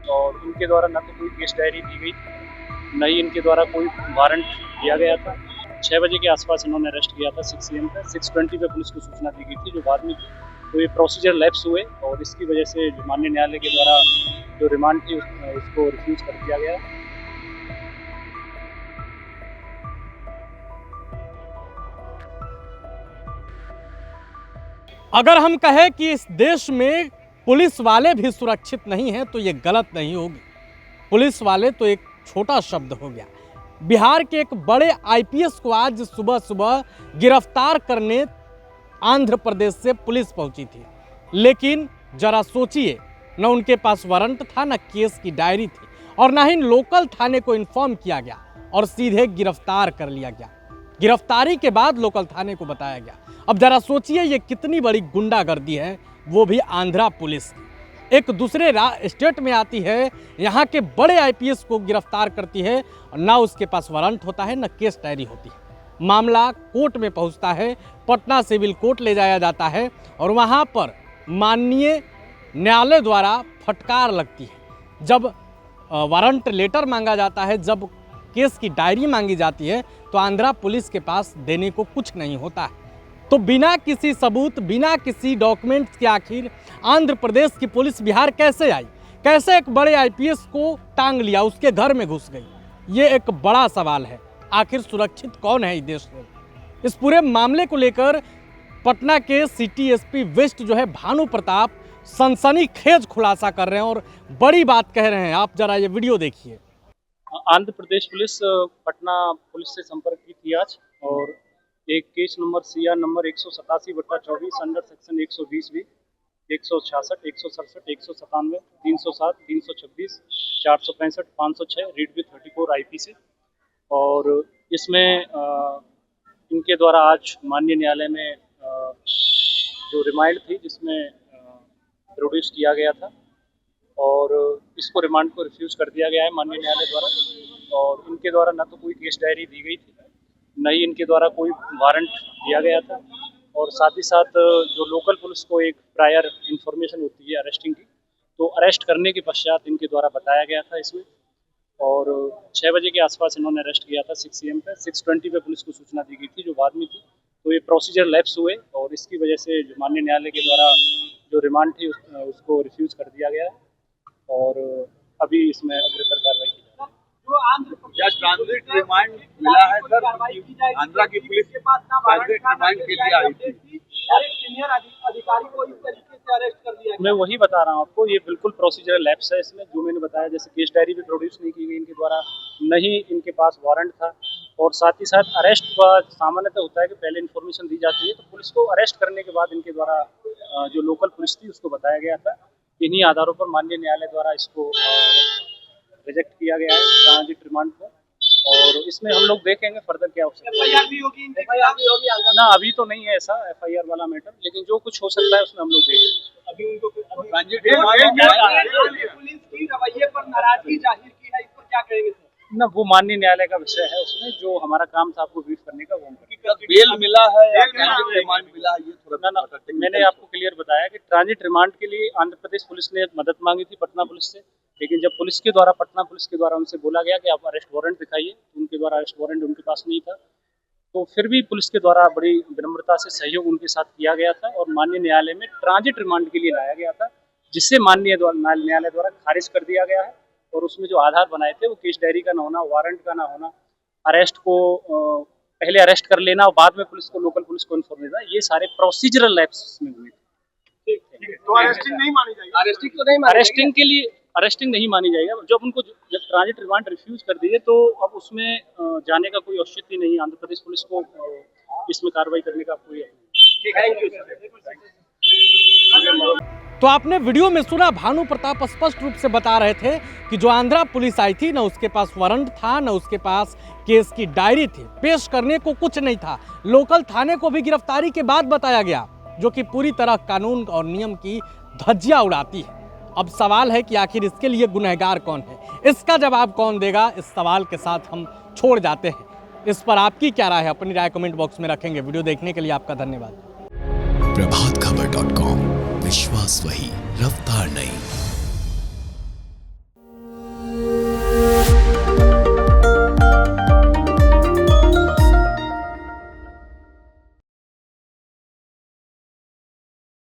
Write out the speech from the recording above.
और इनके द्वारा न तो कोई केस डायरी दी गई, न ही इनके द्वारा कोई वारंट दिया गया था। 6 बजे के आसपास इन्होंने अरेस्ट किया था 6 AM पे। 6:20 पे पुलिस को सूचना दी गई थी जो बाद में थी। तो ये प्रोसीजर लैप्स हुए और इसकी वजह से जो माननीय न्यायालय के द्वारा जो रिमांड थी उसको रिफ्यूज़ कर दिया गया। अगर हम कहें कि इस देश में पुलिस वाले भी सुरक्षित नहीं हैं तो ये गलत नहीं होगी। पुलिस वाले तो एक छोटा शब्द हो गया। बिहार के एक बड़े IPS को आज सुबह सुबह गिरफ्तार करने आंध्र प्रदेश से पुलिस पहुंची थी, लेकिन जरा सोचिए, न उनके पास वारंट था, न केस की डायरी थी और न ही लोकल थाने को इन्फॉर्म किया गया और सीधे गिरफ्तार कर लिया गया। गिरफ्तारी के बाद लोकल थाने को बताया गया। अब जरा सोचिए ये कितनी बड़ी गुंडागर्दी है, वो भी आंध्रा पुलिस की। एक दूसरे स्टेट में आती है, यहाँ के बड़े IPS को गिरफ्तार करती है और ना उसके पास वारंट होता है, ना केस डायरी होती है। मामला कोर्ट में पहुँचता है, पटना सिविल कोर्ट ले जाया जाता है और वहाँ पर माननीय न्यायालय द्वारा फटकार लगती है। जब वारंट लेटर मांगा जाता है, जब केस की डायरी मांगी जाती है, तो आंध्रा पुलिस के पास देने को कुछ नहीं होता है। तो बिना किसी सबूत, बिना किसी डॉक्यूमेंट्स के आखिर आंध्र प्रदेश की पुलिस बिहार कैसे आई? कैसे एक बड़े IPS को टांग लिया, उसके घर में घुस गई? ये एक बड़ा सवाल है। आखिर सुरक्षित कौन है इस देश में? इस पूरे मामले को लेकर पटना के सिटी SP वेस्ट जो है भानु प्रताप सनसनीखेज खुलासा कर रहे हैं और बड़ी बात कह रहे हैं। आप जरा ये वीडियो देखिए। आंध्र प्रदेश पुलिस पटना पुलिस से संपर्क की थी आज और एक case number CR number 187/24 under section 120 भी 166, 167, 197, 307, 326, 465, 506 रीड विथ 34 IP से। और इसमें इनके द्वारा आज माननीय न्यायालय में जो रिमांड थी जिसमें प्रोड्यूस किया गया था और इसको रिमांड को रिफ्यूज़ कर दिया गया है माननीय न्यायालय द्वारा। और इनके द्वारा न तो कोई केस डायरी दी गई थी, न ही इनके द्वारा कोई वारंट दिया गया था और साथ ही साथ जो लोकल पुलिस को एक प्रायर इन्फॉर्मेशन होती है अरेस्टिंग की, तो अरेस्ट करने के पश्चात इनके द्वारा बताया गया था इसमें। और 6 बजे के आसपास इन्होंने अरेस्ट किया था 6 AM पे। 6:20 पे पुलिस को सूचना दी गई थी जो बाद में थी। तो ये प्रोसीजर लैप्स हुए और इसकी वजह से जो माननीय न्यायालय के द्वारा जो रिमांड थी उसको रिफ्यूज़ कर दिया गया है और अभी इसमें अग्रतर कार्रवाई की जा रही है। क्या ट्रांजिट रिमांड मिला है सर? आंध्रा की पुलिस के पास ट्रांजिट रिमांड के लिए आई थी, सीनियर अधिकारी को इस तरीके से अरेस्ट कर दिया। मैं वही बता रहा हूँ आपको, ये बिल्कुल प्रोसीजरल लैप्स है इसमें। जो मैंने बताया, जैसे केस डायरी भी प्रोड्यूस नहीं की गई इनके द्वारा, न ही इनके पास वारंट था और साथ ही साथ अरेस्ट का सामान्यतः होता है कि पहले इन्फॉर्मेशन दी जाती है, तो पुलिस को अरेस्ट करने के बाद इनके द्वारा जो लोकल पुलिस थी उसको बताया गया था। इन्हीं आधारों पर माननीय न्यायालय द्वारा इसको रिजेक्ट किया गया है ट्रांजिट रिमांड को और इसमें हम लोग देखेंगे फर्दर क्या हो सकता है। FIR भी होगी ना, अभी तो नहीं है ऐसा FIR वाला मैटर, लेकिन जो कुछ हो सकता है उसमें हम लोग देखेंगे। अभी उनको ट्रांजिट रिमांड पुलिस की रवैये पर नाराजगी जाहिर की है, इस पर क्या कहेंगे सर? ना, वो माननीय न्यायालय का विषय है, उसमें जो हमारा काम था आपको ब्रीफ करने का वो हम करेंगे। बेल मिला है या ट्रांजिट रिमांड मिला है, ये थोड़ा ना, मैंने आपको क्लियर बताया कि ट्रांजिट रिमांड के लिए आंध्र प्रदेश पुलिस ने मदद मांगी थी पटना पुलिस से, लेकिन जब पटना पुलिस के द्वारा उनसे बोला गया कि आप अरेस्ट वारंट दिखाइए, तो उनके द्वारा अरेस्ट वारंट उनके पास नहीं था। तो फिर भी पुलिस के द्वारा बड़ी विनम्रता से सहयोग उनके साथ किया गया था और माननीय न्यायालय में ट्रांजिट रिमांड के लिए लाया गया था, जिससे माननीय न्यायालय द्वारा खारिज कर दिया गया है। और उसमें जो आधार बनाए थे वो केस डायरी का ना होना, वारंट का ना होना, अरेस्ट को पहले अरेस्ट कर लेना और बाद में पुलिस को लोकल पुलिस को इन्फॉर्म देना, ये सारे प्रोसीजरल लैप्स में हुए थे। तो अरेस्टिंग नहीं मानी जाएगी? अरेस्टिंग के लिए अरेस्टिंग नहीं मानी जाएगा। जब उनको जब ट्रांजिट रिमांड रिफ्यूज कर दिए तो अब उसमें जाने का कोई औचित्य नहीं, आंध्र प्रदेश पुलिस को इसमें कार्रवाई करने का कोई। तो आपने वीडियो में सुना, भानु प्रताप स्पष्ट रूप से बता रहे थे कि जो आंध्रा पुलिस आई थी, ना उसके पास वारंट था, ना उसके पास केस की डायरी थी, पेश करने को कुछ नहीं था। लोकल थाने को भी गिरफ्तारी के बाद बताया गया, जो कि पूरी तरह कानून और नियम की धज्जियां उड़ाती है। अब सवाल है कि आखिर इसके लिए गुनहगार कौन है? इसका जवाब कौन देगा? इस सवाल के साथ हम छोड़ जाते हैं। इस पर आपकी क्या राय है? अपनी राय कमेंट बॉक्स में रखेंगे। वीडियो देखने के लिए आपका धन्यवाद। प्रभातखबर.com, विश्वास वही, रफ्तार नहीं।